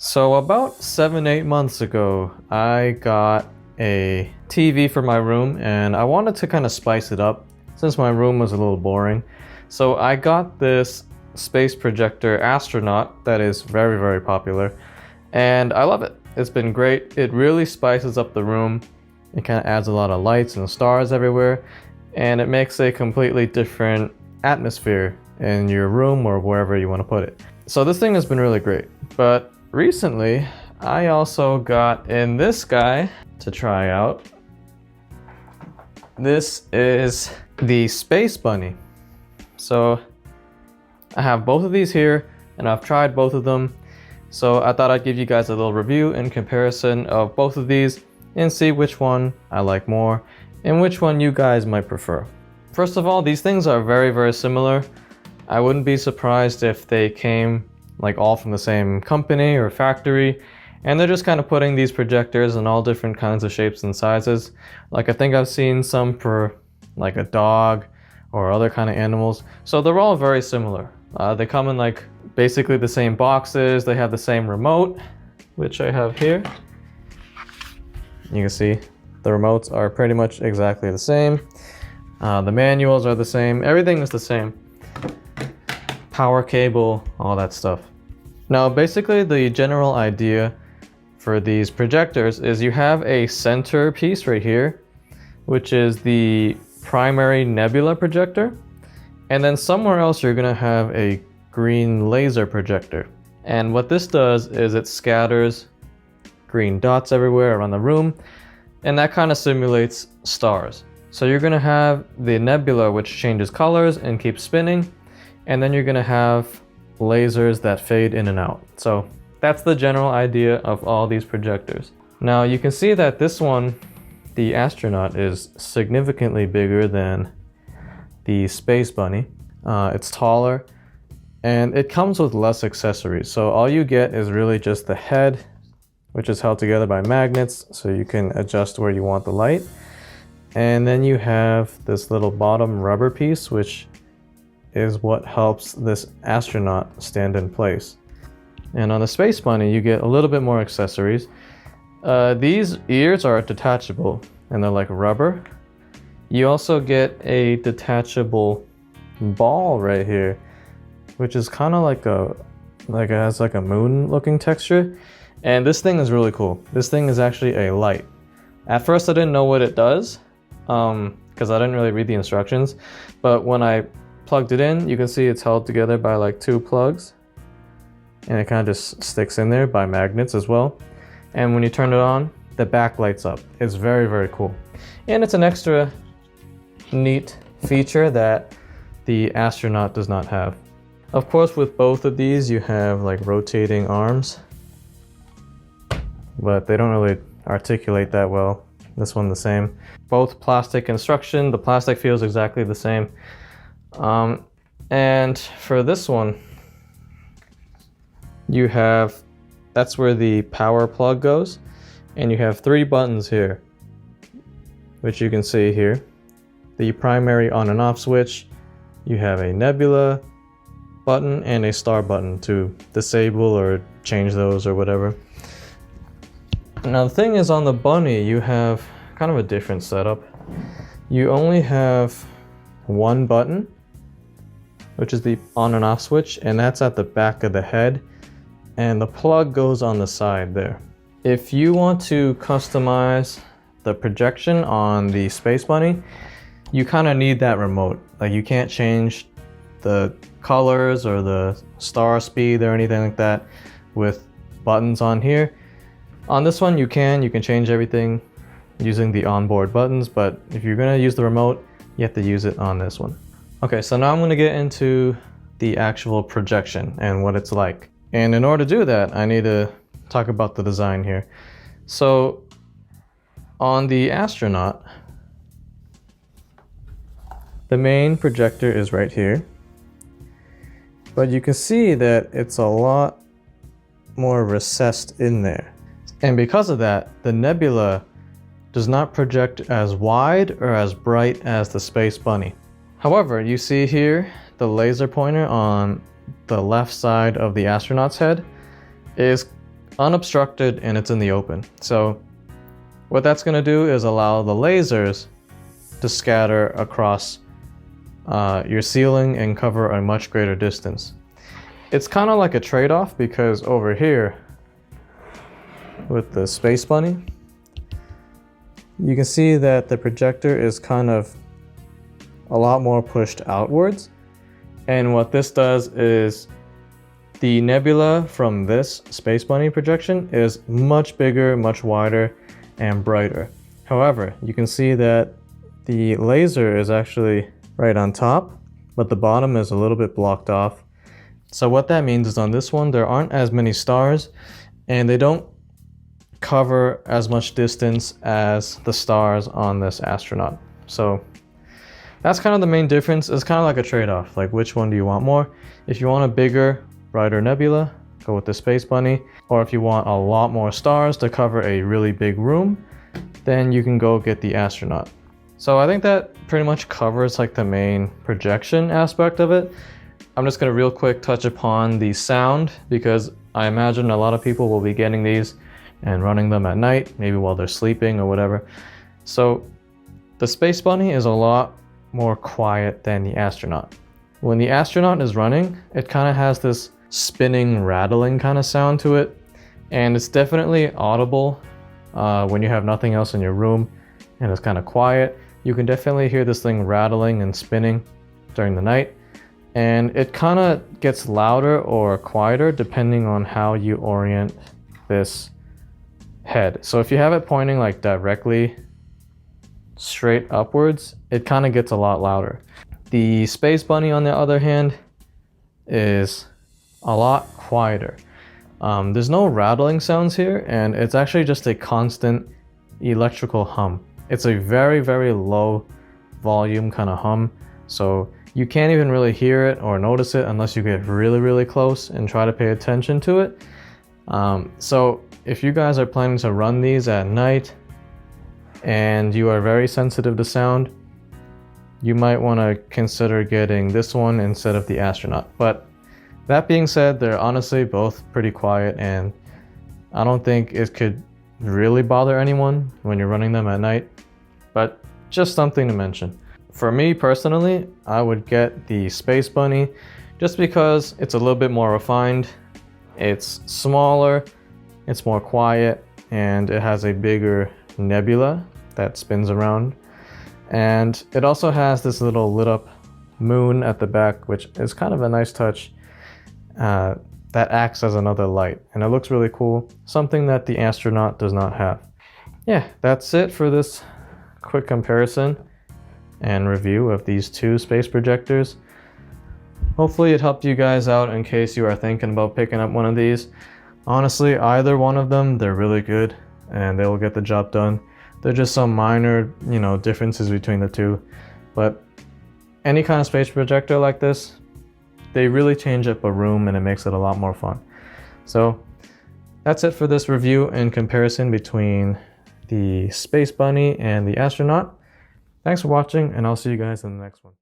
So about 7-8 months ago, I got a TV for my room and I wanted to kind of spice it up since my room was a little boring. So I got this space projector Astronaut that is very, very popular and I love it. It's been great. It really spices up the room. It kind of adds a lot of lights and stars everywhere and it makes a completely different atmosphere in your room or wherever you want to put it. So this thing has been really great, but recently I also got in this guy to try out. This is the Space Bunny. So I have both of these here and I've tried both of them. So I thought I'd give you guys a little review in comparison of both of these and see which one I like more and which one you guys might prefer. First of all, these things are very, very similar. I wouldn't be surprised if they came like all from the same company or factory, and they're just kind of putting these projectors in all different kinds of shapes and sizes. Like I think I've seen some for like a dog or other kind of animals. So they're all very similar. They come in like basically the same boxes. They have the same remote, which I have here. You can see the remotes are pretty much exactly the same. The manuals are the same. Everything is the same. Power cable, all that stuff. Now basically the general idea for these projectors is you have a center piece right here, which is the primary Nebula projector, and then somewhere else you're gonna have a green laser projector. And what this does is it scatters green dots everywhere around the room, and that kind of simulates stars. So you're gonna have the Nebula, which changes colors and keeps spinning, and then you're gonna have lasers that fade in and out. So that's the general idea of all these projectors. Now you can see that this one, the Astronaut, is significantly bigger than the Space Bunny. It's taller and it comes with less accessories. So all you get is really just the head, which is held together by magnets so you can adjust where you want the light. And then you have this little bottom rubber piece, which is what helps this Astronaut stand in place. And on the Space Bunny, you get a little bit more accessories. These ears are detachable and they're like rubber. You also get a detachable ball right here, which is kind of like it has like a moon looking texture. And this thing is really cool. This thing is actually a light. At first I didn't know what it does because I didn't really read the instructions, but when I plugged it in, you can see it's held together by like 2 plugs, and it kind of just sticks in there by magnets as well. And when you turn it on, the back lights up. It's very, very cool. And it's an extra neat feature that the Astronaut does not have. Of course, with both of these, you have like rotating arms, but they don't really articulate that well. This one the same. Both plastic construction. The plastic feels exactly the same. And for this one, you have, that's where the power plug goes, and you have 3 buttons here, which you can see here. The primary on and off switch, you have a Nebula button and a star button to disable or change those or whatever. Now the thing is, on the Bunny, you have kind of a different setup. You only have 1 button, which is the on and off switch, and that's at the back of the head, and the plug goes on the side there. If you want to customize the projection on the Space Bunny, you kind of need that remote. Like you can't change the colors or the star speed or anything like that with buttons on here. On this one you can change everything using the onboard buttons, but if you're gonna use the remote, you have to use it on this one. Okay, so now I'm going to get into the actual projection and what it's like. And in order to do that, I need to talk about the design here. So on the Astronaut, the main projector is right here. But you can see that it's a lot more recessed in there. And because of that, the Nebula does not project as wide or as bright as the Space Bunny. However, you see here the laser pointer on the left side of the astronaut's head is unobstructed and it's in the open. So what that's going to do is allow the lasers to scatter across your ceiling and cover a much greater distance. It's kind of like a trade-off, because over here with the Space Bunny, you can see that the projector is kind of a lot more pushed outwards. And what this does is the nebula from this Space Bunny projection is much bigger, much wider, and brighter. However, you can see that the laser is actually right on top, but the bottom is a little bit blocked off. So what that means is on this one, there aren't as many stars, and they don't cover as much distance as the stars on this Astronaut. So that's kind of the main difference. It's kind of like a trade-off, like which one do you want more? If you want a bigger, brighter nebula, go with the Space Bunny. Or if you want a lot more stars to cover a really big room, then you can go get the Astronaut. So I think that pretty much covers like the main projection aspect of it. I'm just going to real quick touch upon the sound, because I imagine a lot of people will be getting these and running them at night, maybe while they're sleeping or whatever. So the Space Bunny is a lot more quiet than the Astronaut. When the Astronaut is running, it kind of has this spinning, rattling kind of sound to it, and it's definitely audible when you have nothing else in your room and it's kind of quiet. You can definitely hear this thing rattling and spinning during the night, and it kind of gets louder or quieter depending on how you orient this head. So if you have it pointing like directly straight upwards, it kind of gets a lot louder. The Space Bunny, on the other hand, is a lot quieter. There's no rattling sounds here, and it's actually just a constant electrical hum. It's a very, very low volume kind of hum, so you can't even really hear it or notice it unless you get really, really close and try to pay attention to it. So if you guys are planning to run these at night and you are very sensitive to sound, you might want to consider getting this one instead of the Astronaut. But that being said, they're honestly both pretty quiet, and I don't think it could really bother anyone when you're running them at night, but just something to mention. For me personally, I would get the Space Bunny just because it's a little bit more refined, it's smaller, it's more quiet, and it has a bigger nebula that spins around. And it also has this little lit up moon at the back, which is kind of a nice touch that acts as another light, and it looks really cool, something that the Astronaut does not have. Yeah, that's it for this quick comparison and review of these two space projectors. Hopefully it helped you guys out in case you are thinking about picking up one of these. Honestly, either one of them, they're really good and they will get the job done. They're just some minor, differences between the two, but any kind of space projector like this, they really change up a room and it makes it a lot more fun. So that's it for this review and comparison between the Space Bunny and the Astronaut. Thanks for watching, and I'll see you guys in the next one.